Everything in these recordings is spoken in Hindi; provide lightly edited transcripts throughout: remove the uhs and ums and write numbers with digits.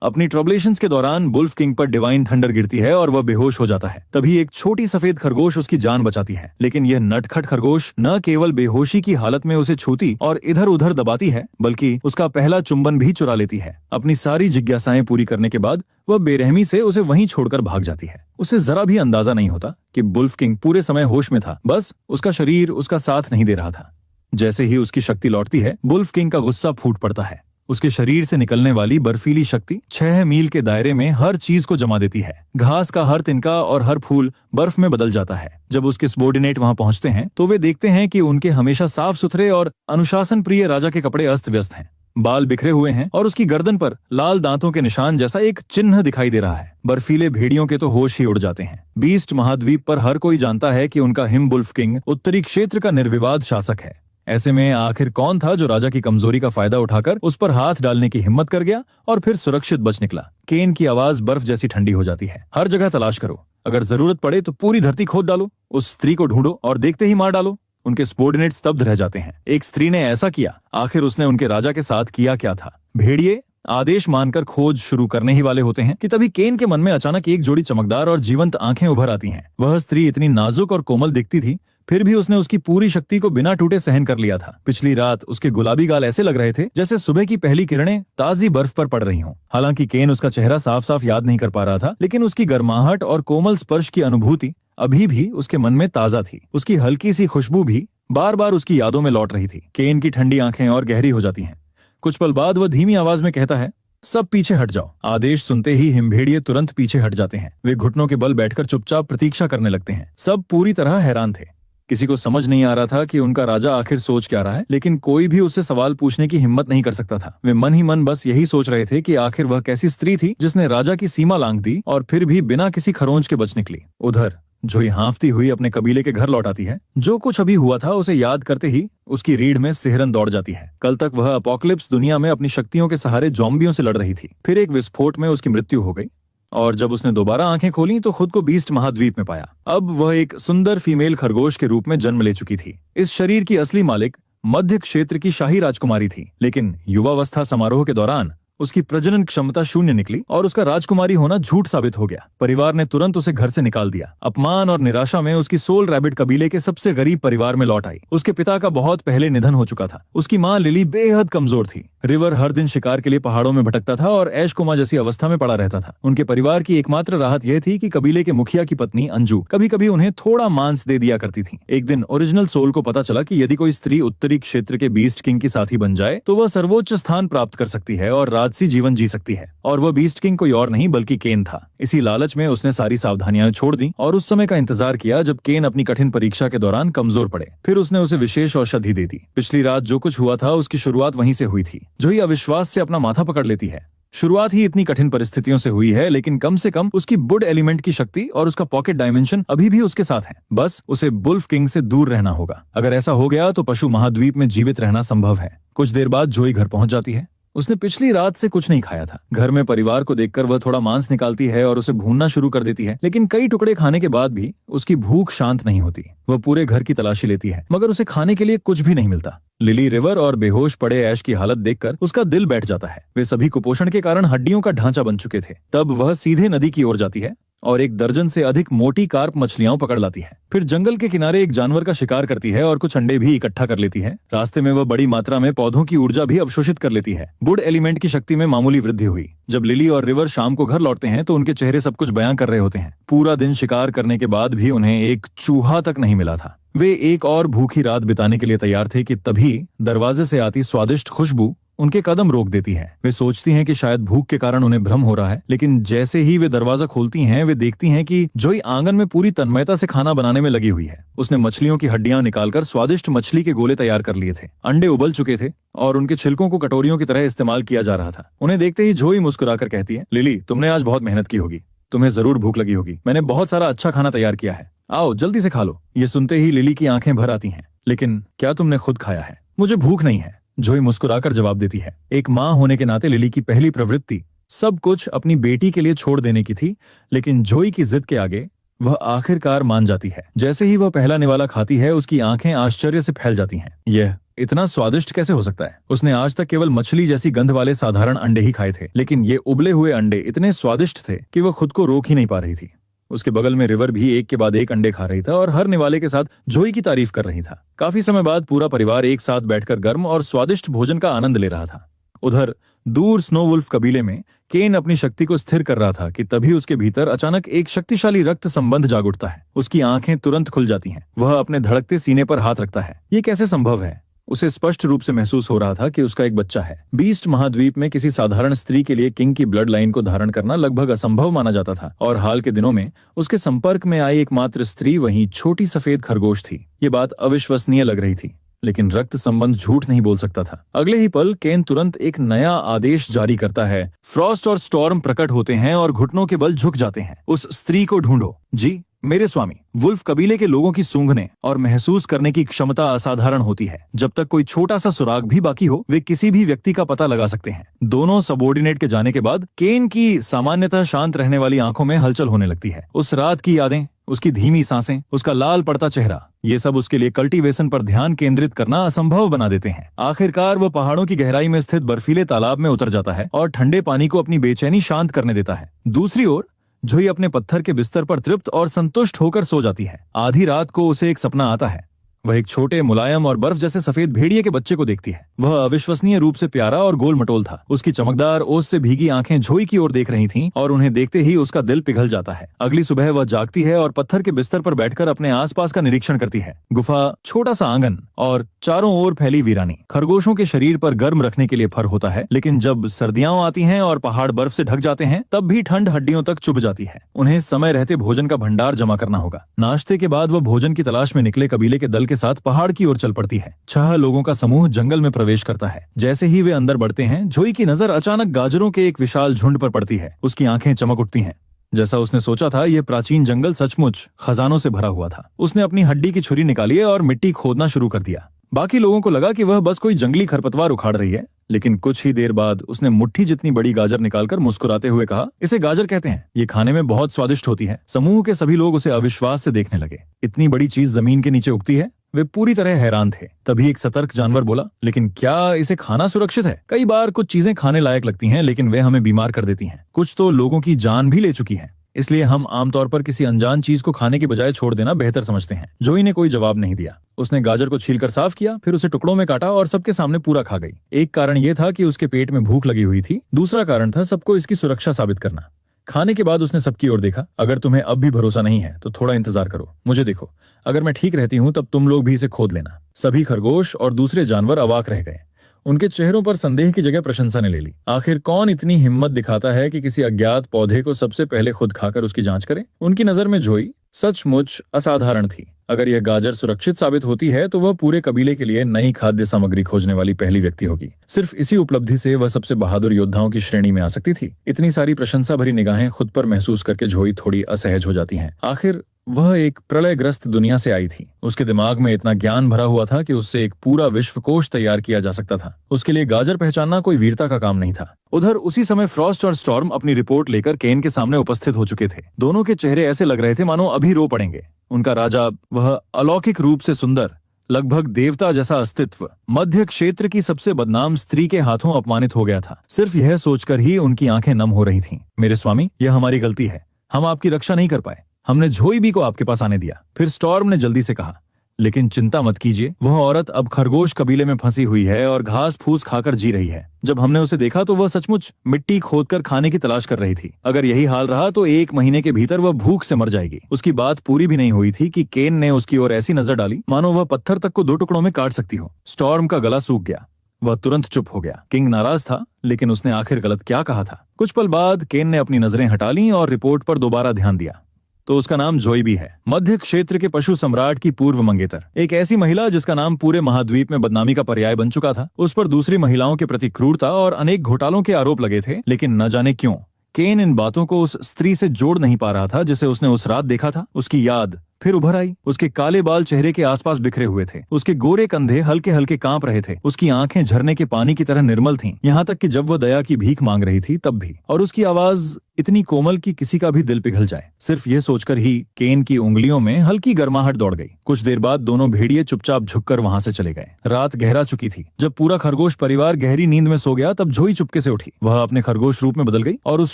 अपनी ट्रबलेशंस के दौरान वुल्फ किंग पर डिवाइन थंडर गिरती है और वह बेहोश हो जाता है। तभी एक छोटी सफेद खरगोश उसकी जान बचाती है, लेकिन यह नटखट खरगोश न केवल बेहोशी की हालत में उसे छूती और इधर उधर दबाती है, बल्कि उसका पहला चुंबन भी चुरा लेती है। अपनी सारी जिज्ञासाएं पूरी करने के बाद वह बेरहमी से उसे वहीं छोड़कर भाग जाती है। उसे जरा भी अंदाजा नहीं होता कि वुल्फ किंग पूरे समय होश में था, बस उसका शरीर उसका साथ नहीं दे रहा था। जैसे ही उसकी शक्ति लौटती है, वुल्फ किंग का गुस्सा फूट पड़ता है। उसके शरीर से निकलने वाली बर्फीली शक्ति 6 मील के दायरे में हर चीज को जमा देती है। घास का हर तिनका और हर फूल बर्फ में बदल जाता है। जब उसके सबॉर्डिनेट वहां पहुंचते हैं तो वे देखते हैं कि उनके हमेशा साफ सुथरे और अनुशासन प्रिय राजा के कपड़े अस्त व्यस्त हैं। बाल बिखरे हुए हैं और उसकी गर्दन पर लाल दांतों के निशान जैसा एक चिन्ह दिखाई दे रहा है। बर्फीले भेड़ियों के तो होश ही उड़ जाते हैं। बीस्ट महाद्वीप पर हर कोई जानता है कि उनका हिम वुल्फ किंग उत्तरी क्षेत्र का निर्विवाद शासक है। ऐसे में आखिर कौन था जो राजा की कमजोरी का फायदा उठाकर उस पर हाथ डालने की हिम्मत कर गया और फिर सुरक्षित बच निकला। केन की आवाज बर्फ जैसी ठंडी हो जाती है। हर जगह तलाश करो, अगर जरूरत पड़े तो पूरी धरती खोद डालो, उस स्त्री को ढूंढो और देखते ही मार डालो। उनके सबॉर्डिनेट स्तब्ध रह जाते हैं। एक स्त्री ने ऐसा किया, आखिर उसने उनके राजा के साथ किया क्या था? भेड़िए आदेश मानकर खोज शुरू करने ही वाले होते हैं कि तभी केन के मन में अचानक एक जोड़ी चमकदार और जीवंत आंखें उभर आती हैं। वह स्त्री इतनी नाजुक और कोमल दिखती थी, फिर भी उसने उसकी पूरी शक्ति को बिना टूटे सहन कर लिया था। पिछली रात उसके गुलाबी गाल ऐसे लग रहे थे जैसे सुबह की पहली किरणें ताजी बर्फ पर पड़ रही हों। हालांकि केन उसका चेहरा साफ साफ याद नहीं कर पा रहा था, लेकिन उसकी गर्माहट और कोमल स्पर्श की अनुभूति अभी भी उसके मन में ताजा थी। उसकी हल्की सी खुशबू भी बार बार उसकी यादों में लौट रही थी। केन की ठंडी आंखें और गहरी हो जाती हैं। कुछ पल बाद वह धीमी आवाज में कहता है, सब पीछे हट जाओ। आदेश सुनते ही हिमभेड़िए तुरंत पीछे हट जाते हैं। वे घुटनों के बल बैठकर चुपचाप प्रतीक्षा करने लगते हैं। सब पूरी तरह हैरान थे। किसी को समझ नहीं आ रहा था कि उनका राजा आखिर सोच क्या रहा है, लेकिन कोई भी उससे सवाल पूछने की हिम्मत नहीं कर सकता था। वे मन ही मन बस यही सोच रहे थे कि आखिर वह कैसी स्त्री थी जिसने राजा की सीमा लांघ दी और फिर भी बिना किसी खरोंच के बच निकली। उधर जोई हाँफती हुई अपने कबीले के घर लौट आती है। जो कुछ अभी हुआ था उसे याद करते ही उसकी रीढ़ में सिहरन दौड़ जाती है। कल तक वह अपोकलिप्स दुनिया में अपनी शक्तियों के सहारे ज़ॉम्बियों से लड़ रही थी। फिर एक विस्फोट में उसकी मृत्यु हो गई और जब उसने दोबारा आंखें खोली तो खुद को बीस्ट महाद्वीप में पाया। अब वह एक सुंदर फीमेल खरगोश के रूप में जन्म ले चुकी थी। इस शरीर की असली मालिक मध्य क्षेत्र की शाही राजकुमारी थी, लेकिन युवावस्था समारोह के दौरान उसकी प्रजनन क्षमता शून्य निकली और उसका राजकुमारी होना झूठ साबित हो गया। परिवार ने तुरंत उसे घर से निकाल दिया। अपमान और निराशा में उसकी सोल रैबिट कबीले के सबसे गरीब परिवार में लौट आई। उसके पिता का बहुत पहले निधन हो चुका था। उसकी माँ लिली बेहद कमजोर थी। रिवर हर दिन शिकार के लिए पहाड़ों में भटकता था और ऐशकुमा जैसी अवस्था में पड़ा रहता था। उनके परिवार की एकमात्र राहत यह थी कि कबीले के मुखिया की पत्नी अंजू कभी कभी उन्हें थोड़ा मांस दे दिया करती थी। एक दिन ओरिजिनल सोल को पता चला कि यदि कोई स्त्री उत्तरी क्षेत्र के बीस्ट किंग की साथी बन जाए तो वह सर्वोच्च स्थान प्राप्त कर सकती है और राजसी जीवन जी सकती है। और वह बीस्ट किंग कोई और नहीं बल्कि केन था। इसी लालच में उसने सारी सावधानियां छोड़ दी और उस समय का इंतजार किया जब केन अपनी कठिन परीक्षा के दौरान कमजोर पड़े। फिर उसने उसे विशेष औषधि दे दी। पिछली रात जो कुछ हुआ था उसकी शुरुआत वहीं से हुई थी। जोई अविश्वास से अपना माथा पकड़ लेती है। शुरुआत ही इतनी कठिन परिस्थितियों से हुई है, लेकिन कम से कम उसकी वुड एलिमेंट की शक्ति और उसका पॉकेट डायमेंशन अभी भी उसके साथ है। बस उसे वुल्फ किंग से दूर रहना होगा। अगर ऐसा हो गया तो पशु महाद्वीप में जीवित रहना संभव है। कुछ देर बाद जोई घर पहुंच जाती है। उसने पिछली रात से कुछ नहीं खाया था। घर में परिवार को देखकर वह थोड़ा मांस निकालती है और उसे भूनना शुरू कर देती है, लेकिन कई टुकड़े खाने के बाद भी उसकी भूख शांत नहीं होती। वह पूरे घर की तलाशी लेती है, मगर उसे खाने के लिए कुछ भी नहीं मिलता। लिली रिवर और बेहोश पड़े ऐश की हालत देखकर उसका दिल बैठ जाता है। वे सभी कुपोषण के कारण हड्डियों का ढांचा बन चुके थे। तब वह सीधे नदी की ओर जाती है और 1 दर्जन से अधिक मोटी कार्प मछलियां पकड़ लाती है। फिर जंगल के किनारे एक जानवर का शिकार करती है और कुछ अंडे भी इकट्ठा कर लेती है। रास्ते में वह बड़ी मात्रा में पौधों की ऊर्जा भी अवशोषित कर लेती है। वुड एलिमेंट की शक्ति में मामूली वृद्धि हुई। जब लिली और रिवर शाम को घर लौटते हैं तो उनके चेहरे सब कुछ बयां कर रहे होते हैं। पूरा दिन शिकार करने के बाद भी उन्हें एक चूहा तक नहीं मिला था। वे एक और भूखी रात बिताने के लिए तैयार थे कि तभी दरवाजे से आती स्वादिष्ट खुशबू उनके कदम रोक देती है। वे सोचती हैं कि शायद भूख के कारण उन्हें भ्रम हो रहा है, लेकिन जैसे ही वे दरवाजा खोलती हैं वे देखती हैं कि जोई आंगन में पूरी तन्मयता से खाना बनाने में लगी हुई है। उसने मछलियों की हड्डियां निकालकर स्वादिष्ट मछली के गोले तैयार कर लिए थे। अंडे उबल चुके थे और उनके छिलकों को कटोरियों की तरह इस्तेमाल किया जा रहा था। उन्हें देखते ही जोई मुस्कुराकर कहती है, लिली, तुमने आज बहुत मेहनत की होगी, तुम्हें जरूर भूख लगी होगी। मैंने बहुत सारा अच्छा खाना तैयार किया है, आओ जल्दी से खा लो। ये सुनते ही लिली की आंखें भर आती हैं। लेकिन क्या तुमने खुद खाया है? मुझे भूख नहीं है, जोई मुस्कुराकर जवाब देती है। एक माँ होने के नाते लिली की पहली प्रवृत्ति सब कुछ अपनी बेटी के लिए छोड़ देने की थी, लेकिन जोई की जिद के आगे वह आखिरकार मान जाती है। जैसे ही वह पहला निवाला खाती है उसकी आंखें आश्चर्य से फैल जाती हैं। यह इतना स्वादिष्ट कैसे हो सकता है। उसने आज तक केवल मछली जैसी गंध वाले साधारण अंडे ही खाए थे, लेकिन ये उबले हुए अंडे इतने स्वादिष्ट थे कि वह खुद को रोक ही नहीं पा रही थी। उसके बगल में रिवर भी एक के बाद एक अंडे खा रही था और हर निवाले के साथ जोई की तारीफ कर रही था। काफी समय बाद पूरा परिवार एक साथ बैठकर गर्म और स्वादिष्ट भोजन का आनंद ले रहा था। उधर दूर स्नोवुल्फ कबीले में केन अपनी शक्ति को स्थिर कर रहा था कि तभी उसके भीतर अचानक एक शक्तिशाली रक्त संबंध जाग उठता है। उसकी आंखें तुरंत खुल जाती हैं। वह अपने धड़कते सीने पर हाथ रखता है। ये कैसे संभव है? उसे स्पष्ट रूप से महसूस हो रहा था कि उसका एक बच्चा है। बीस्ट महाद्वीप में किसी साधारण स्त्री के लिए किंग की ब्लड लाइन को धारण करना लगभग असंभव माना जाता था और हाल के दिनों में उसके संपर्क में आई एकमात्र स्त्री वही छोटी सफेद खरगोश थी। ये बात अविश्वसनीय लग रही थी, लेकिन रक्त संबंध झूठ नहीं बोल सकता था। अगले ही पल केन तुरंत एक नया आदेश जारी करता है। फ्रॉस्ट और स्टॉर्म प्रकट होते हैं और घुटनों के बल झुक जाते हैं। उस स्त्री को ढूंढो। जी मेरे स्वामी। वुल्फ कबीले के लोगों की सूंघने और महसूस करने की क्षमता असाधारण होती है। जब तक कोई छोटा सा सुराग भी बाकी हो, वे किसी भी व्यक्ति का पता लगा सकते हैं। दोनों सबॉर्डिनेट के जाने के बाद केन की सामान्यतः शांत रहने वाली आंखों में हलचल होने लगती है। उस रात की यादें, उसकी धीमी सांसें, उसका लाल पड़ता चेहरा, ये सब उसके लिए कल्टीवेशन पर ध्यान केंद्रित करना असंभव बना देते हैं। आखिरकार वह पहाड़ों की गहराई में स्थित बर्फीले तालाब में उतर जाता है और ठंडे पानी को अपनी बेचैनी शांत करने देता है। दूसरी ओर जोई अपने पत्थर के बिस्तर पर तृप्त और संतुष्ट होकर सो जाती है। आधी रात को उसे एक सपना आता है। वह एक छोटे मुलायम और बर्फ जैसे सफेद भेड़िए के बच्चे को देखती है। वह अविश्वसनीय रूप से प्यारा और गोल मटोल था। उसकी चमकदार ओस से भीगी आंखें जोई की ओर देख रही थीं और उन्हें देखते ही उसका दिल पिघल जाता है। अगली सुबह वह जागती है और पत्थर के बिस्तर पर बैठकर अपने आसपास का निरीक्षण करती है। गुफा, छोटा सा आंगन और चारों ओर फैली वीरानी। खरगोशों के शरीर पर गर्म रखने के लिए फर होता है, लेकिन जब सर्दियां आती हैं और पहाड़ बर्फ से ढक जाते हैं, तब भी ठंड हड्डियों तक चुभ जाती है। उन्हें समय रहते भोजन का भंडार जमा करना होगा। नाश्ते के बाद वह भोजन की तलाश में निकले कबीले के दल के साथ पहाड़ की चल पड़ती है। 6 लोगों का समूह जंगल में प्रवेश करता है। जैसे ही वे अंदर बढ़ते हैं, जोई की नजर अचानक गाजरों के एक विशाल झुंड पर पड़ती है। उसकी आंखें चमक उठती हैं। जैसा उसने सोचा था, यह प्राचीन जंगल सचमुच खजानों से भरा हुआ था। उसने अपनी हड्डी की छुरी निकाली और मिट्टी खोदना शुरू कर दिया। बाकी लोगों को लगा कि वह बस कोई जंगली खरपतवार उखाड़ रही है, लेकिन कुछ ही देर बाद उसने मुट्ठी जितनी बड़ी गाजर निकालकर मुस्कुराते हुए कहा, इसे गाजर कहते हैं। ये खाने में बहुत स्वादिष्ट होती है। समूह के सभी लोग उसे अविश्वास से देखने लगे। इतनी बड़ी चीज जमीन के नीचे उगती है? वे पूरी तरह हैरान थे। तभी एक सतर्क जानवर बोला, लेकिन क्या इसे खाना सुरक्षित है? कई बार कुछ चीजें खाने लायक लगती हैं, लेकिन वे हमें बीमार कर देती हैं। कुछ तो लोगों की जान भी ले चुकी है। इसलिए हम आमतौर पर किसी अनजान चीज को खाने के बजाय छोड़ देना बेहतर समझते हैं। जोई ने कोई जवाब नहीं दिया। उसने गाजर को छीलकर साफ किया, फिर उसे टुकड़ों में काटा और सबके सामने पूरा खा गई। एक कारण यह था कि उसके पेट में भूख लगी हुई थी। दूसरा कारण था सबको इसकी सुरक्षा साबित करना। खाने के बाद उसने सबकी ओर देखा। अगर तुम्हें अब भी भरोसा नहीं है तो थोड़ा इंतजार करो, मुझे देखो। अगर मैं ठीक रहती हूँ तब तुम लोग भी इसे खोद लेना। सभी खरगोश और दूसरे जानवर अवाक रह गए। उनके चेहरों पर संदेह की जगह प्रशंसा ने ले ली। आखिर कौन इतनी हिम्मत दिखाता है कि किसी अज्ञात पौधे को सबसे पहले खुद खाकर उसकी जांच करे? उनकी नजर में जोई सचमुच असाधारण थी। अगर यह गाजर सुरक्षित साबित होती है तो वह पूरे कबीले के लिए नई खाद्य सामग्री खोजने वाली पहली व्यक्ति होगी। सिर्फ इसी उपलब्धि से वह सबसे बहादुर योद्धाओं की श्रेणी में आ सकती थी। इतनी सारी प्रशंसा भरी निगाहें खुद पर महसूस करके जोई थोड़ी असहज हो जाती हैं। आखिर वह एक प्रलयग्रस्त दुनिया से आई थी। उसके दिमाग में इतना ज्ञान भरा हुआ था कि उससे एक पूरा विश्वकोश तैयार किया जा सकता था। उसके लिए गाजर पहचानना कोई वीरता का काम नहीं था। उधर उसी समय फ्रॉस्ट और स्टॉर्म अपनी रिपोर्ट लेकर केन के सामने उपस्थित हो चुके थे। दोनों के चेहरे ऐसे लग रहे थे मानो अभी रो पड़ेंगे। उनका राजा, वह अलौकिक रूप से सुंदर, लगभग देवता जैसा अस्तित्व, मध्य क्षेत्र की सबसे बदनाम स्त्री के हाथों अपमानित हो गया था। सिर्फ यह सोचकर ही उनकी आंखें नम हो रही थीं। मेरे स्वामी, यह हमारी गलती है। हम आपकी रक्षा नहीं कर पाए। हमने जोई भी को आपके पास आने दिया। फिर स्टॉर्म ने जल्दी से कहा, लेकिन चिंता मत कीजिए, वह औरत अब खरगोश कबीले में फंसी हुई है और घास फूस खाकर जी रही है। जब हमने उसे देखा तो वह सचमुच मिट्टी खोदकर खाने की तलाश कर रही थी। अगर यही हाल रहा तो 1 महीने के भीतर वह भूख से मर जाएगी। उसकी बात पूरी भी नहीं हुई थी कि केन ने उसकी ओर ऐसी नजर डाली मानो वह पत्थर तक को 2 टुकड़ों में काट सकती हो। स्टॉर्म का गला सूख गया। वह तुरंत चुप हो गया। किंग नाराज था, लेकिन उसने आखिर गलत क्या कहा था? कुछ पल बाद केन ने अपनी नजरें हटा लीं और रिपोर्ट पर दोबारा ध्यान दिया। तो उसका नाम जोई भी है। मध्य क्षेत्र के पशु सम्राट की पूर्व मंगेतर, एक ऐसी महिला जिसका नाम पूरे महाद्वीप में बदनामी का पर्याय बन चुका था। उस पर दूसरी महिलाओं के प्रति क्रूरता और अनेक घोटालों के आरोप लगे थे, लेकिन न जाने क्यों केन इन बातों को उस स्त्री से जोड़ नहीं पा रहा था जिसे उसने उस रात देखा था। उसकी याद फिर उभर आई। उसके काले बाल चेहरे के आसपास बिखरे हुए थे, उसके गोरे कंधे हल्के हल्के कांप रहे थे, उसकी आंखें झरने के पानी की तरह निर्मल थीं, यहाँ तक कि जब वह दया की भीख मांग रही थी तब भी। और उसकी आवाज इतनी कोमल कि किसी का भी दिल पिघल जाए। सिर्फ यह सोचकर ही केन की उंगलियों में हल्की गर्माहट दौड़ गई। कुछ देर बाद दोनों भेड़िए चुपचाप झुककर वहां से चले गए। रात गहरा चुकी थी। जब पूरा खरगोश परिवार गहरी नींद में सो गया तब जोई चुपके से उठी। वह अपने खरगोश रूप में बदल गई और उस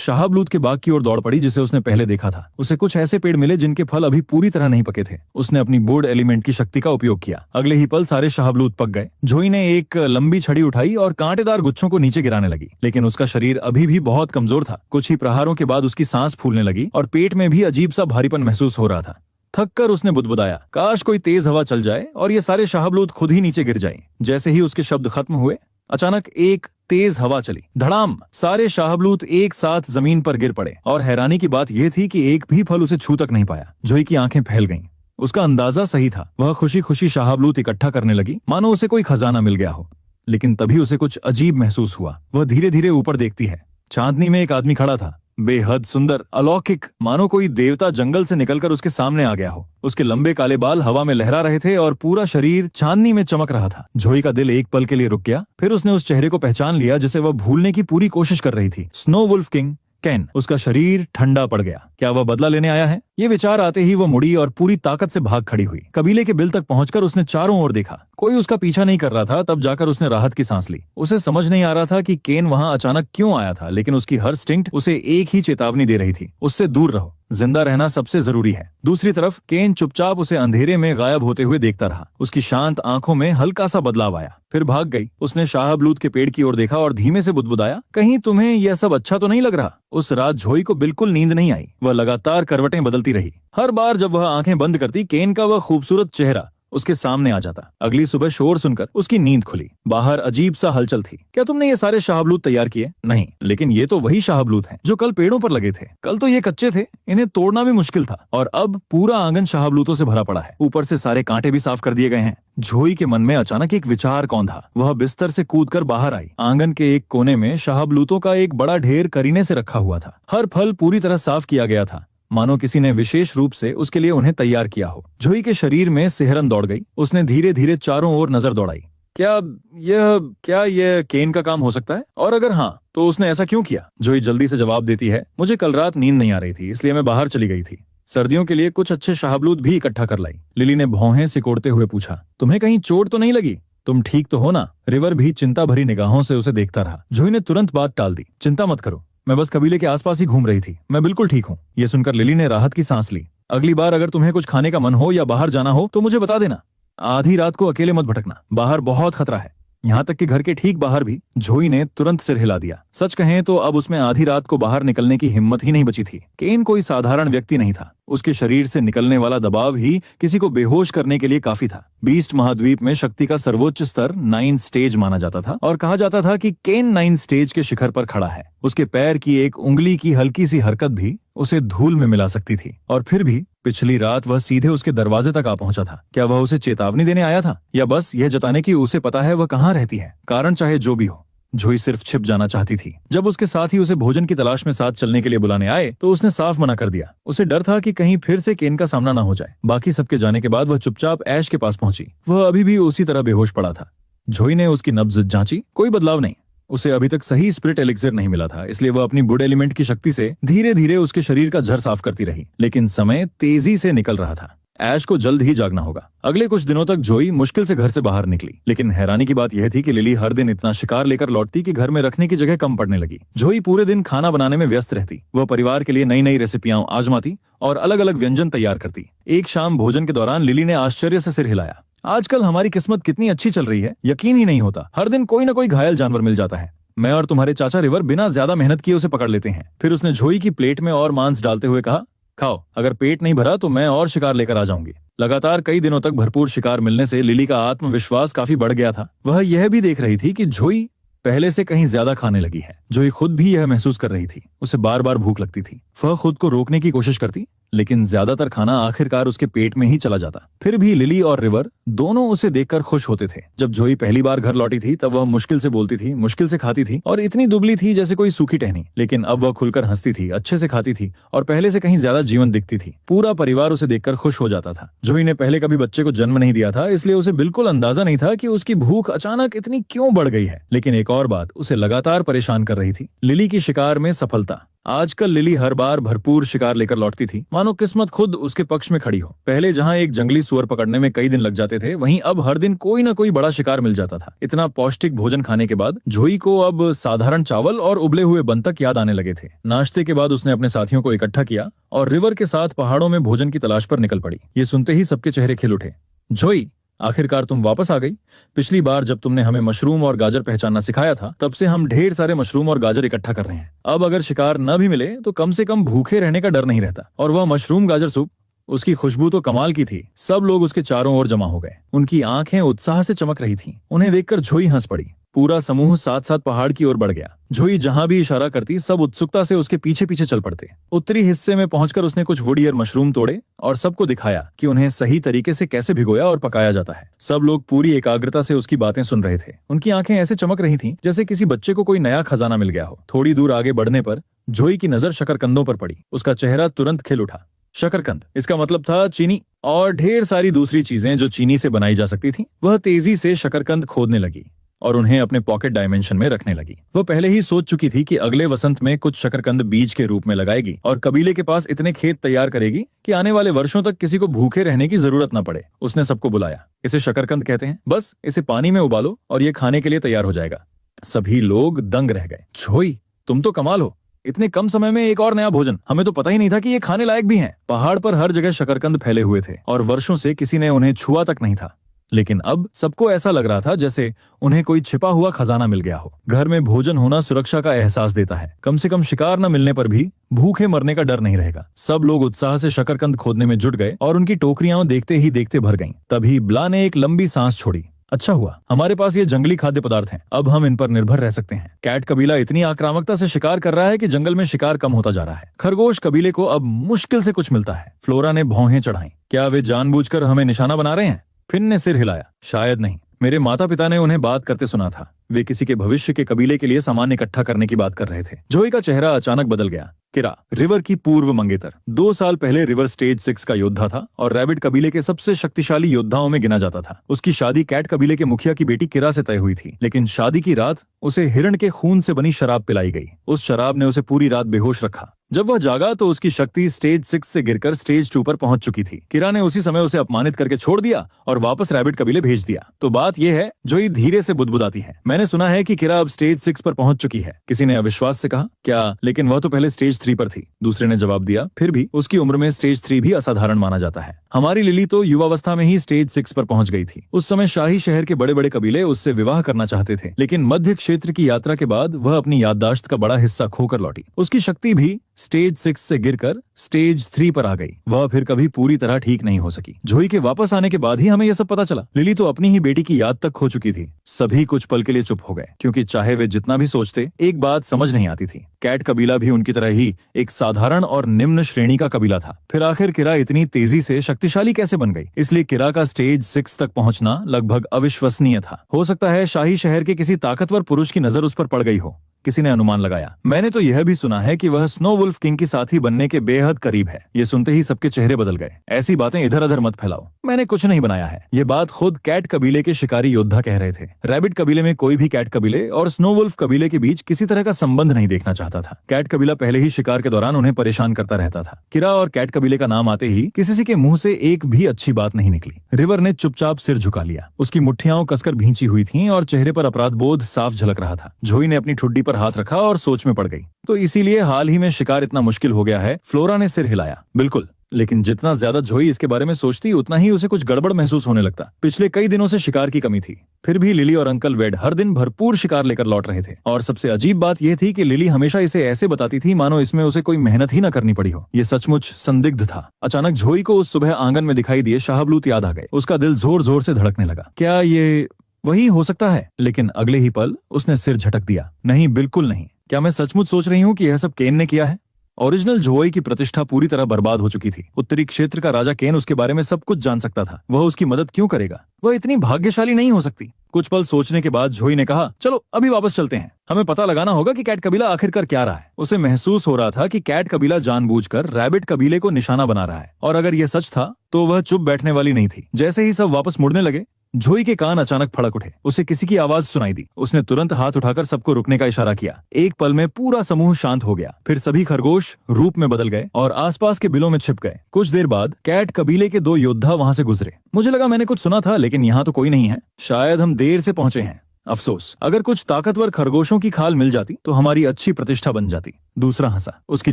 शाहबलूत के बाग की ओर दौड़ पड़ी जिसे उसने पहले देखा था। उसे कुछ ऐसे पेड़ मिले जिनके फल अभी पूरी तरह नहीं पके थे। उसने अपनी वुड एलिमेंट की शक्ति का उपयोग किया। अगले ही पल सारे शाहबलूत पक गए। जोई ने एक लंबी छड़ी उठाई और कांटेदार गुच्छों को नीचे गिराने लगी, लेकिन उसका शरीर अभी भी बहुत कमजोर था। कुछ ही प्रहारों के बाद उसकी सांस फूलने लगी और पेट में भी अजीब सा भारीपन महसूस हो रहा था। थक कर उसने बुदबुदाया, काश कोई तेज हवा चल जाए और ये सारे शाहबलूत खुद ही नीचे गिर जाएं। जैसे ही उसके शब्द खत्म हुए, अचानक एक तेज हवा चली। धड़ाम! सारे शाहबलूत एक साथ जमीन पर गिर पड़े और हैरानी की बात यह थी कि एक भी फल उसे छू तक नहीं पाया। जोई की आंखें फैल गईं। उसका अंदाजा सही था। वह खुशी खुशी शाहबलूत इकट्ठा करने लगी, मानो उसे कोई खजाना मिल गया हो। लेकिन तभी उसे कुछ अजीब महसूस हुआ। वह धीरे धीरे ऊपर देखती है। चांदनी में एक आदमी खड़ा था, बेहद सुंदर, अलौकिक, मानो कोई देवता जंगल से निकलकर उसके सामने आ गया हो। उसके लंबे काले बाल हवा में लहरा रहे थे और पूरा शरीर चांदनी में चमक रहा था। जोई का दिल एक पल के लिए रुक गया। फिर उसने उस चेहरे को पहचान लिया जिसे वह भूलने की पूरी कोशिश कर रही थी। स्नो वुल्फ किंग केन। उसका शरीर ठंडा पड़ गया। क्या वह बदला लेने आया है? ये विचार आते ही वो मुड़ी और पूरी ताकत से भाग खड़ी हुई। कबीले के बिल तक पहुंचकर उसने चारों ओर देखा। कोई उसका पीछा नहीं कर रहा था। तब जाकर उसने राहत की सांस ली। उसे समझ नहीं आ रहा था कि केन वहां अचानक क्यों आया था, लेकिन उसकी हर स्टिंक्ट उसे एक ही चेतावनी दे रही थी, उससे दूर रहो, जिंदा रहना सबसे जरूरी है। दूसरी तरफ केन चुपचाप उसे अंधेरे में गायब होते हुए देखता रहा। उसकी शांत आंखों में हल्का सा बदलाव आया, फिर भाग गई। उसने शाहबलूत के पेड़ की ओर देखा और धीमे से बुदबुदाया, कहीं तुम्हें यह सब अच्छा तो नहीं लग रहा? उस रात जोई को बिल्कुल नींद नहीं आई। वह लगातार करवटें बदलती रही। हर बार जब वह आंखें बंद करती, केन का वह खूबसूरत चेहरा उसके सामने आ जाता। अगली सुबह शोर सुनकर उसकी नींद खुली। बाहर अजीब सा हलचल थी। क्या तुमने ये सारे शाहबलूत तैयार किए? नहीं, लेकिन ये तो वही शाहबलूत हैं जो कल पेड़ों पर लगे थे। कल तो ये कच्चे थे, इन्हें तोड़ना भी मुश्किल था, और अब पूरा आंगन शाहबलूतों से भरा पड़ा है। ऊपर से सारे कांटे भी साफ कर दिए गए हैं। जोई के मन में अचानक एक विचार कौंधा। वह बिस्तर से कूदकर बाहर आई। आंगन के एक कोने में शाहबलूतों का एक बड़ा ढेर करीने से रखा हुआ था। हर फल पूरी तरह साफ किया गया था, मानो किसी ने विशेष रूप से उसके लिए उन्हें तैयार किया हो। जोई के शरीर में सिहरन दौड़ गई। उसने धीरे धीरे चारों ओर नजर दौड़ाई। क्या यह केन का काम हो सकता है? और अगर हाँ, तो उसने ऐसा क्यों किया? जोई जल्दी से जवाब देती है, मुझे कल रात नींद नहीं आ रही थी, इसलिए मैं बाहर चली गई थी। सर्दियों के लिए कुछ अच्छे शाहबलूत भी इकट्ठा कर लाई। लिली ने भौहें सिकोड़ते हुए पूछा, तुम्हें कहीं चोट तो नहीं लगी? तुम ठीक तो हो ना? रिवर भी चिंता भरी निगाहों से उसे देखता रहा। जोई ने तुरंत बात टाल दी, चिंता मत करो, मैं बस कबीले के आसपास ही घूम रही थी, मैं बिल्कुल ठीक हूँ। ये सुनकर लिली ने राहत की सांस ली। अगली बार अगर तुम्हें कुछ खाने का मन हो या बाहर जाना हो तो मुझे बता देना। आधी रात को अकेले मत भटकना, बाहर बहुत खतरा है। यहाँ तक कि घर के ठीक बाहर भी। जोई ने तुरंत सिर हिला दिया। सच कहें तो अब उसमें आधी रात को बाहर निकलने की हिम्मत ही नहीं बची थी। केन कोई साधारण व्यक्ति नहीं था। उसके शरीर से निकलने वाला दबाव ही किसी को बेहोश करने के लिए काफी था। बीस्ट महाद्वीप में शक्ति का सर्वोच्च स्तर 9 स्टेज माना जाता था और कहा जाता था कि केन 9 स्टेज के शिखर पर खड़ा है। उसके पैर की एक उंगली की हल्की सी हरकत भी उसे धूल में मिला सकती थी। और फिर भी पिछली रात वह सीधे उसके दरवाजे तक आ पहुंचा था। क्या वह उसे चेतावनी देने आया था, या बस यह जताने की उसे पता है वह कहाँ रहती है? कारण चाहे जो भी हो, जोई सिर्फ छिप जाना चाहती थी। जब उसके साथी उसे भोजन की तलाश में साथ चलने के लिए बुलाने आए तो उसने साफ मना कर दिया। उसे डर था कि कहीं फिर से केन का सामना ना हो जाए। बाकी सबके जाने के बाद वह चुपचाप ऐश के पास पहुंची। वह अभी भी उसी तरह बेहोश पड़ा था। जोई ने उसकी नब्ज जांची, कोई बदलाव नहीं। उसे अभी तक सही स्पिरिट एलिक्सिर नहीं मिला था, इसलिए वह अपनी वुड एलिमेंट की शक्ति से धीरे धीरे उसके शरीर का झर साफ करती रही। लेकिन समय तेजी से निकल रहा था। ऐश को जल्द ही जागना होगा। अगले कुछ दिनों तक जोई मुश्किल से घर से बाहर निकली, लेकिन हैरानी की बात यह थी कि लिली हर दिन इतना शिकार लेकर लौटती कि घर में रखने की जगह कम पड़ने लगी। जोई पूरे दिन खाना बनाने में व्यस्त रहती। वह परिवार के लिए नई नई रेसिपियां आजमाती और अलग अलग व्यंजन तैयार करती। एक शाम भोजन के दौरान लिली ने आश्चर्य से सिर हिलाया, आजकल हमारी किस्मत कितनी अच्छी चल रही है, यकीन ही नहीं होता। हर दिन कोई न कोई घायल जानवर मिल जाता है। मैं और तुम्हारे चाचा रिवर बिना ज्यादा मेहनत किए उसे पकड़ लेते हैं। फिर उसने जोई की प्लेट में और मांस डालते हुए कहा, खाओ, अगर पेट नहीं भरा तो मैं और शिकार लेकर आ जाऊंगी। लगातार कई दिनों तक भरपूर शिकार मिलने से लिली का आत्मविश्वास काफी बढ़ गया था। वह यह भी देख रही थी कि जोई पहले से कहीं ज्यादा खाने लगी है। जोई खुद भी यह महसूस कर रही थी। उसे बार बार भूख लगती थी। वह खुद को रोकने की कोशिश करती, लेकिन ज्यादातर खाना आखिरकार उसके पेट में ही चला जाता। फिर भी लिली और रिवर दोनों उसे देखकर खुश होते थे। जब जोई पहली बार घर लौटी थी तब वह मुश्किल से बोलती थी, मुश्किल से खाती थी और इतनी दुबली थी जैसे कोई सूखी टहनी। लेकिन अब वह खुलकर हंसती थी, अच्छे से खाती थी और पहले से कहीं ज्यादा जीवन दिखती थी। पूरा परिवार उसे देखकर खुश हो जाता था। जोई ने पहले कभी बच्चे को जन्म नहीं दिया था, इसलिए उसे बिल्कुल अंदाजा नहीं था कि उसकी भूख अचानक इतनी क्यों बढ़ गई है। लेकिन एक और बात उसे लगातार परेशान कर रही थी, लिली की शिकार में सफलता। आजकल लिली हर बार भरपूर शिकार लेकर लौटती थी, मानो किस्मत खुद उसके पक्ष में खड़ी हो। पहले जहां एक जंगली सुअर पकड़ने में कई दिन लग जाते थे, वहीं अब हर दिन कोई न कोई बड़ा शिकार मिल जाता था। इतना पौष्टिक भोजन खाने के बाद जोई को अब साधारण चावल और उबले हुए बंतख याद आने लगे थे। नाश्ते के बाद उसने अपने साथियों को इकट्ठा किया और रिवर के साथ पहाड़ों में भोजन की तलाश पर निकल पड़ी। ये सुनते ही सबके चेहरे खिल उठे। जोई, आखिरकार तुम वापस आ गई। पिछली बार जब तुमने हमें मशरूम और गाजर पहचानना सिखाया था, तब से हम ढेर सारे मशरूम और गाजर इकट्ठा कर रहे हैं। अब अगर शिकार न भी मिले तो कम से कम भूखे रहने का डर नहीं रहता। और वह मशरूम गाजर सूप, उसकी खुशबू तो कमाल की थी। सब लोग उसके चारों ओर जमा हो गए। उनकी आंखें उत्साह से चमक रही थीं। उन्हें देखकर जोई हंस पड़ी। पूरा समूह साथ साथ पहाड़ की ओर बढ़ गया। जोई जहां भी इशारा करती, सब उत्सुकता से उसके पीछे पीछे चल पड़ते। उत्तरी हिस्से में पहुंचकर उसने कुछ वुड ईयर मशरूम तोड़े और सबको दिखाया कि उन्हें सही तरीके से कैसे भिगोया और पकाया जाता है। सब लोग पूरी एकाग्रता से उसकी बातें सुन रहे थे। उनकी आंखें ऐसे चमक रही थीं जैसे किसी बच्चे को कोई नया खजाना मिल गया हो। थोड़ी दूर आगे बढ़ने पर जोई की नजर शकरकंदों पर पड़ी। उसका चेहरा तुरंत खिल उठा। शकरकंद, इसका मतलब था चीनी और ढेर सारी दूसरी चीजें जो चीनी से बनाई जा सकती थी। वह तेजी से शकरकंद खोदने लगी और उन्हें अपने पॉकेट डायमेंशन में रखने लगी। वह पहले ही सोच चुकी थी कि अगले वसंत में कुछ शकरकंद बीज के रूप में लगाएगी और कबीले के पास इतने खेत तैयार करेगी कि आने वाले वर्षों तक किसी को भूखे रहने की जरूरत न पड़े। उसने सबको बुलाया। इसे शकरकंद कहते हैं, बस इसे पानी में उबालो और ये खाने के लिए तैयार हो जाएगा। सभी लोग दंग रह गए। जोई, तुम तो कमाल हो, इतने कम समय में एक और नया भोजन। हमें तो पता ही नहीं था कि ये खाने लायक भी हैं। पहाड़ पर हर जगह शकरकंद फैले हुए थे और वर्षों से किसी ने उन्हें छुआ तक नहीं था। लेकिन अब सबको ऐसा लग रहा था जैसे उन्हें कोई छिपा हुआ खजाना मिल गया हो। घर में भोजन होना सुरक्षा का एहसास देता है। कम से कम शिकार न मिलने पर भी भूखे मरने का डर नहीं रहेगा। सब लोग उत्साह से शकरकंद खोदने में जुट गए और उनकी टोकरियां देखते ही देखते भर गईं। तभी ब्ला ने एक लंबी सांस छोड़ी। अच्छा हुआ, हमारे पास ये जंगली खाद्य पदार्थ हैं। अब हम इन पर निर्भर रह सकते हैं। कैट कबीला इतनी आक्रामकता से शिकार कर रहा है कि जंगल में शिकार कम होता जा रहा है। खरगोश कबीले को अब मुश्किल से कुछ मिलता है। फ्लोरा ने भौहें चढ़ाई। क्या वे जानबूझकर हमें निशाना बना रहे हैं? फिन ने सिर हिलाया। शायद नहीं, मेरे माता पिता ने उन्हें बात करते सुना था। वे किसी के भविष्य के कबीले के लिए सामान इकट्ठा करने की बात कर रहे थे। जोई का चेहरा अचानक बदल गया। किरा, रिवर की पूर्व मंगेतर, 2 साल पहले रिवर स्टेज 6 का योद्धा था और रैबिट कबीले के सबसे शक्तिशाली योद्धाओं में गिना जाता था। उसकी शादी कैट कबीले के मुखिया की बेटी किरा से तय हुई थी, लेकिन शादी की रात उसे हिरण के खून से बनी शराब पिलाई गई। उस शराब ने उसे पूरी रात बेहोश रखा। जब वह जागा तो उसकी शक्ति स्टेज 6 से गिरकर स्टेज 2 पर पहुंच चुकी थी। किरा ने उसी समय उसे अपमानित करके छोड़ दिया और वापस रैबिट कबीले भेज दिया। तो बात यह है, जोई धीरे से बुदबुदाती है, मैंने सुना है कि किरा अब स्टेज 6 पर पहुंच चुकी है। किसी ने अविश्वास से कहा, क्या? लेकिन वह तो पहले स्टेज 3 पर थी। दूसरे ने जवाब दिया, फिर भी उसकी उम्र में स्टेज 3 भी असाधारण माना जाता है। हमारी लिली तो युवावस्था में ही स्टेज 6 पर पहुंच गई थी। उस समय शाही शहर के बड़े बड़े कबीले उससे विवाह करना चाहते थे, लेकिन मध्य क्षेत्र की यात्रा के बाद वह अपनी याददाश्त का बड़ा हिस्सा खोकर लौटी। उसकी शक्ति भी स्टेज 6 से गिरकर स्टेज 3 पर आ गई। वह फिर कभी पूरी तरह ठीक नहीं हो सकी। जोई के वापस आने के बाद ही हमें यह सब पता चला। लिली तो अपनी ही बेटी की याद तक खो चुकी थी। सभी कुछ पल के लिए चुप हो गए, क्योंकि चाहे वे जितना भी सोचते, एक बात समझ नहीं आती थी। कैट कबीला भी उनकी तरह ही एक साधारण और निम्न श्रेणी का कबीला था। फिर आखिर किरा इतनी तेजी से शक्तिशाली कैसे बन गई? इसलिए किरा का स्टेज 6 तक पहुंचना लगभग अविश्वसनीय था। हो सकता है शाही शहर के किसी ताकतवर पुरुष की नजर उस पर पड़ गई हो, किसी ने अनुमान लगाया। मैंने तो यह भी सुना है कि वह स्नो वुल्फ किंग की साथी बनने के बेहद करीब है। ये सुनते ही सबके चेहरे बदल गए। ऐसी बातें इधर उधर मत फैलाओ, मैंने कुछ नहीं बनाया है। ये बात खुद कैट कबीले के शिकारी योद्धा कह रहे थे। रैबिट कबीले में कोई भी कैट कबीले और स्नो वुल्फ कबीले के बीच किसी तरह का संबंध नहीं देखना चाहता था। कैट कबीला पहले ही शिकार के दौरान उन्हें परेशान करता रहता था। किरा और कैट कबीले का नाम आते ही किसी के मुंह से एक भी अच्छी बात नहीं निकली। रिवर ने चुपचाप सिर झुका लिया। उसकी मुट्ठियां कसकर भींची हुई थीं और चेहरे पर अपराध बोध साफ झलक रहा था। जोई ने अपनी ठुड्डी पर हाथ रखा और सोच में पड़ गई। तो इसीलिए हाल ही में शिकार इतना मुश्किल हो गया है? फ्लोरा ने सिर हिलाया। बिल्कुल, लेकिन जितना ज्यादा जोई इसके बारे में सोचती, उतना ही उसे कुछ गड़बड़ महसूस होने लगता। पिछले कई दिनों से शिकार की कमी थी, फिर भी लिली और अंकल वेड हर दिन भरपूर शिकार लेकर लौट रहे थे। और सबसे अजीब बात यह थी कि लिली हमेशा इसे ऐसे बताती थी मानो इसमें उसे कोई मेहनत ही न करनी पड़ी हो। ये सचमुच संदिग्ध था। अचानक जोई को उस सुबह आंगन में दिखाई दिए शाहबलूत याद आ गए। उसका दिल जोर जोर से धड़कने लगा। क्या ये वही हो सकता है? लेकिन अगले ही पल उसने सिर झटक दिया। नहीं, बिल्कुल नहीं। क्या मैं सचमुच सोच रही हूँ कि यह सब केन ने किया है? ओरिजिनल जोई की प्रतिष्ठा पूरी तरह बर्बाद हो चुकी थी। उत्तरी क्षेत्र का राजा केन उसके बारे में सब कुछ जान सकता था। वह उसकी मदद क्यों करेगा? वह इतनी भाग्यशाली नहीं हो सकती। कुछ पल सोचने के बाद जोई ने कहा, चलो अभी वापस चलते हैं। हमें पता लगाना होगा कि कैट कबीला आखिरकार क्या रहा है। उसे महसूस हो रहा था कि कैट कबीला जानबूझकर रैबिट कबीले को निशाना बना रहा है, और अगर यह सच था तो वह चुप बैठने वाली नहीं थी। जैसे ही सब वापस मुड़ने लगे, जोई के कान अचानक फड़क उठे। उसे किसी की आवाज सुनाई दी। उसने तुरंत हाथ उठाकर सबको रुकने का इशारा किया। एक पल में पूरा समूह शांत हो गया। फिर सभी खरगोश रूप में बदल गए और आसपास के बिलों में छिप गए। कुछ देर बाद कैट कबीले के 2 योद्धा वहां से गुजरे। मुझे लगा मैंने कुछ सुना था, लेकिन यहाँ तो कोई नहीं है। शायद हम देर से पहुंचे हैं। अफसोस, अगर कुछ ताकतवर खरगोशों की खाल मिल जाती तो हमारी अच्छी प्रतिष्ठा बन जाती। दूसरा हंसा। उसकी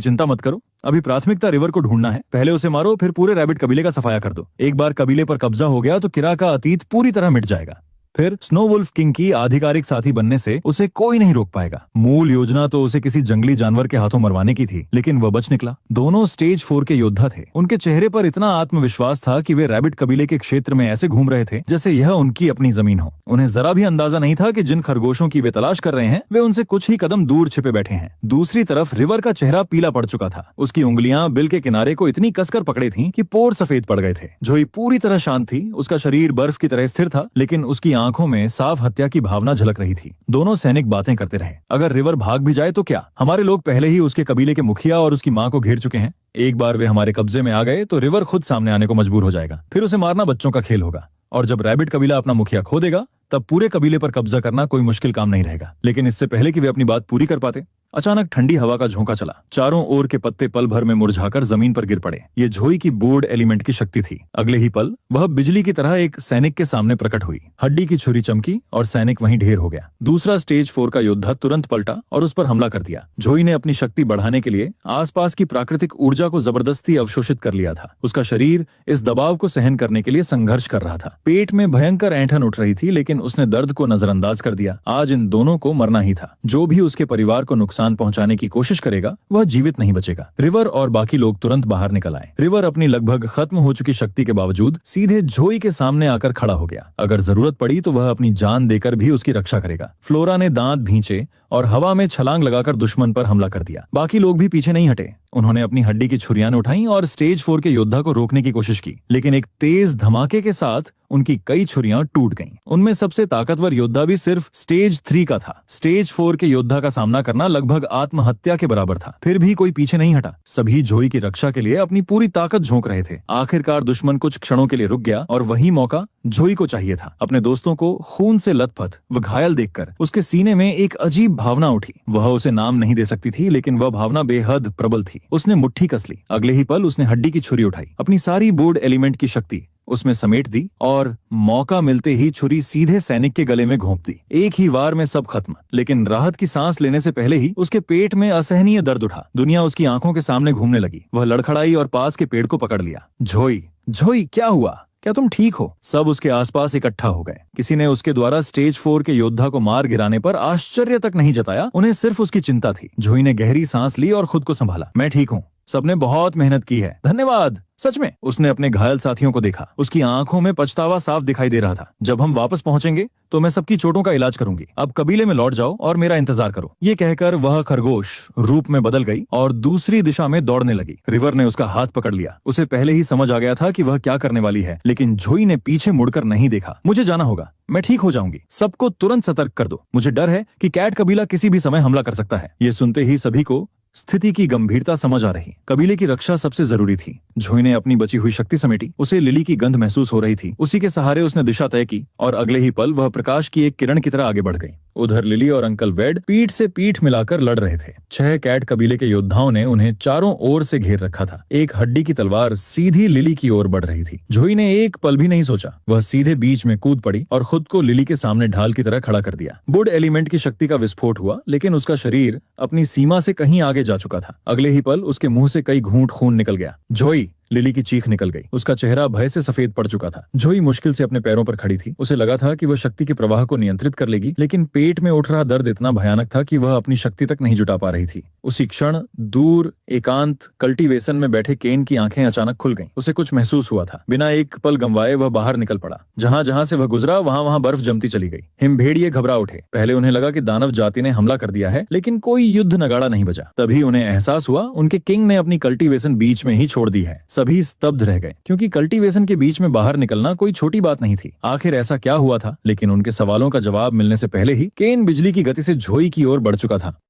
चिंता मत करो, अभी प्राथमिकता रिवर को ढूंढना है। पहले उसे मारो, फिर पूरे रैबिट कबीले का सफाया कर दो। एक बार कबीले पर कब्जा हो गया तो किरा का अतीत पूरी तरह मिट जाएगा। फिर स्नो वुल्फ किंग की आधिकारिक साथी बनने से उसे कोई नहीं रोक पाएगा। मूल योजना तो उसे किसी जंगली जानवर के हाथों मरवाने की थी, लेकिन वह बच निकला। दोनों स्टेज 4 के योद्धा थे। उनके चेहरे पर इतना आत्मविश्वास था कि वे रैबिट कबीले के क्षेत्र में ऐसे घूम रहे थे जैसे यह उनकी अपनी जमीन हो। उन्हें जरा भी अंदाजा नहीं था कि जिन खरगोशों की वे तलाश कर रहे हैं वे उनसे कुछ ही कदम दूर छिपे बैठे हैं। दूसरी तरफ रिवर का चेहरा पीला पड़ चुका था। उसकी उंगलियां बिल के किनारे को इतनी कसकर पकड़े थीं कि पोर सफेद पड़ गए थे। जोई पूरी तरह शांत थी। उसका शरीर बर्फ की तरह स्थिर था, लेकिन उसकी आंखों में साफ हत्या की भावना झलक रही थी। दोनों सैनिक बातें करते रहे। अगर रिवर भाग भी जाए तो क्या? हमारे लोग पहले ही उसके कबीले के मुखिया और उसकी मां को घेर चुके हैं। एक बार वे हमारे कब्जे में आ गए तो रिवर खुद सामने आने को मजबूर हो जाएगा। फिर उसे मारना बच्चों का खेल होगा, और जब रैबिट कबीला अपना मुखिया खो देगा तब पूरे कबीले पर कब्जा करना कोई मुश्किल काम नहीं रहेगा। लेकिन इससे पहले कि वे अपनी बात पूरी कर पाते, अचानक ठंडी हवा का झोंका चला। चारों ओर के पत्ते पल भर में मुरझाकर जमीन पर गिर पड़े। ये जोई की बोर्ड एलिमेंट की शक्ति थी। अगले ही पल वह बिजली की तरह एक सैनिक के सामने प्रकट हुई। हड्डी की छुरी चमकी और सैनिक वहीं ढेर हो गया। दूसरा स्टेज 4 का योद्धा तुरंत पलटा और उस पर हमला कर दिया। जोई ने अपनी शक्ति बढ़ाने के लिए आसपास की प्राकृतिक ऊर्जा को जबरदस्ती अवशोषित कर लिया था। उसका शरीर इस दबाव को सहन करने के लिए संघर्ष कर रहा था। पेट में भयंकर ऐंठन उठ रही थी, लेकिन उसने दर्द को नजरअंदाज कर दिया। आज इन दोनों को मरना ही था। जो भी उसके परिवार को नुकसान पहुंचाने की कोशिश करेगा वह जीवित नहीं बचेगा। रिवर और बाकी लोग तुरंत बाहर निकल आए। रिवर अपनी लगभग खत्म हो चुकी शक्ति के बावजूद सीधे जोई के सामने आकर खड़ा हो गया। अगर जरूरत पड़ी तो वह अपनी जान देकर भी उसकी रक्षा करेगा। फ्लोरा ने दांत भींचे और हवा में छलांग लगाकर दुश्मन पर हमला कर दिया। बाकी लोग भी पीछे नहीं हटे। उन्होंने अपनी हड्डी की छुरियां उठाई और स्टेज 4 के योद्धा को रोकने की कोशिश की, लेकिन एक तेज धमाके के साथ उनकी कई छुरियां टूट गईं। उनमें सबसे ताकतवर योद्धा भी सिर्फ स्टेज 3 का था। स्टेज 4 के योद्धा का सामना करना लगभग आत्महत्या के बराबर था। फिर भी कोई पीछे नहीं हटा। सभी जोई की रक्षा के लिए अपनी पूरी ताकत झोंक रहे थे। आखिरकार दुश्मन कुछ क्षणों के लिए रुक गया और वही मौका जोई को चाहिए था। अपने दोस्तों को खून से लथपथ व घायल देखकर उसके सीने में एक अजीब भावना उठी। वह उसे नाम नहीं दे सकती थी, लेकिन वह भावना बेहद प्रबल थी। उसने मुट्ठी कस ली। अगले ही पल उसने हड्डी की छुरी उठाई, अपनी सारी बोर्ड एलिमेंट की शक्ति उसमें समेट दी और मौका मिलते ही छुरी सीधे सैनिक के गले में घोंप दी। एक ही वार में सब खत्म। लेकिन राहत की सांस लेने से पहले ही उसके पेट में असहनीय दर्द उठा। दुनिया उसकी आंखों के सामने घूमने लगी। वह लड़खड़ाई और पास के पेड़ को पकड़ लिया। जोई, जोई, क्या हुआ? क्या तुम ठीक हो? सब उसके आसपास इकट्ठा हो गए। किसी ने उसके द्वारा स्टेज 4 के योद्धा को मार गिराने पर आश्चर्य तक नहीं जताया। उन्हें सिर्फ उसकी चिंता थी। जोई ने गहरी सांस ली और खुद को संभाला। मैं ठीक हूँ। सबने बहुत मेहनत की है, धन्यवाद। सच में? उसने अपने घायल साथियों को देखा। उसकी आंखों में पछतावा साफ दिखाई दे रहा था। जब हम वापस पहुंचेंगे तो मैं सबकी चोटों का इलाज करूंगी। अब कबीले में लौट जाओ और मेरा इंतजार करो। ये कहकर वह खरगोश रूप में बदल गई और दूसरी दिशा में दौड़ने लगी। रिवर ने उसका हाथ पकड़ लिया। उसे पहले ही समझ आ गया था कि वह क्या करने वाली है, लेकिन जोई ने पीछे मुड़कर नहीं देखा। मुझे जाना होगा, मैं ठीक हो जाऊंगी। सबको तुरंत सतर्क कर दो। मुझे डर है कि कैट कबीला किसी भी समय हमला कर सकता है। ये सुनते ही सभी को स्थिति की गंभीरता समझ आ रही। कबीले की रक्षा सबसे जरूरी थी। जोई ने अपनी बची हुई शक्ति समेटी। उसे लिली की गंध महसूस हो रही थी। उसी के सहारे उसने दिशा तय की और अगले ही पल वह प्रकाश की एक किरण की तरह आगे बढ़ गई। उधर लिली और अंकल वेड पीठ से पीठ मिलाकर लड़ रहे थे। 6 कैट कबीले के योद्धाओं ने उन्हें चारों ओर से घेर रखा था। एक हड्डी की तलवार सीधी लिली की ओर बढ़ रही थी। जोई ने एक पल भी नहीं सोचा। वह सीधे बीच में कूद पड़ी और खुद को लिली के सामने ढाल की तरह खड़ा कर दिया। वुड एलिमेंट की शक्ति का विस्फोट हुआ, लेकिन उसका शरीर अपनी सीमा से कहीं आगे जा चुका था। अगले ही पल उसके मुंह से कई घूंट खून निकल गया। जोई, लिली की चीख निकल गई। उसका चेहरा भय से सफेद पड़ चुका था। जोई मुश्किल से अपने पैरों पर खड़ी थी। उसे लगा था कि वह शक्ति के प्रवाह को नियंत्रित कर लेगी, लेकिन पेट में उठ रहा दर्द इतना भयानक था कि वह अपनी शक्ति तक नहीं जुटा पा रही थी। उसी क्षण दूर एकांत कल्टीवेशन में बैठे केन की आंखें अचानक खुल गईं। उसे कुछ महसूस हुआ था। बिना एक पल गंवाए वह बाहर निकल पड़ा। जहां जहां से वह गुजरा वहां वहां बर्फ जमती चली गई। हिमभेड़िए घबरा उठे। पहले उन्हें लगा कि दानव जाति ने हमला कर दिया है, लेकिन कोई युद्ध नगाड़ा नहीं बजा। तभी उन्हें एहसास हुआ उनके किंग ने अपनी कल्टीवेशन बीच में ही छोड़ दी है। सभी स्तब्ध रह गए, क्योंकि कल्टीवेशन के बीच में बाहर निकलना कोई छोटी बात नहीं थी। आखिर ऐसा क्या हुआ था? लेकिन उनके सवालों का जवाब मिलने से पहले ही केन बिजली की गति से जोई की ओर बढ़ चुका था।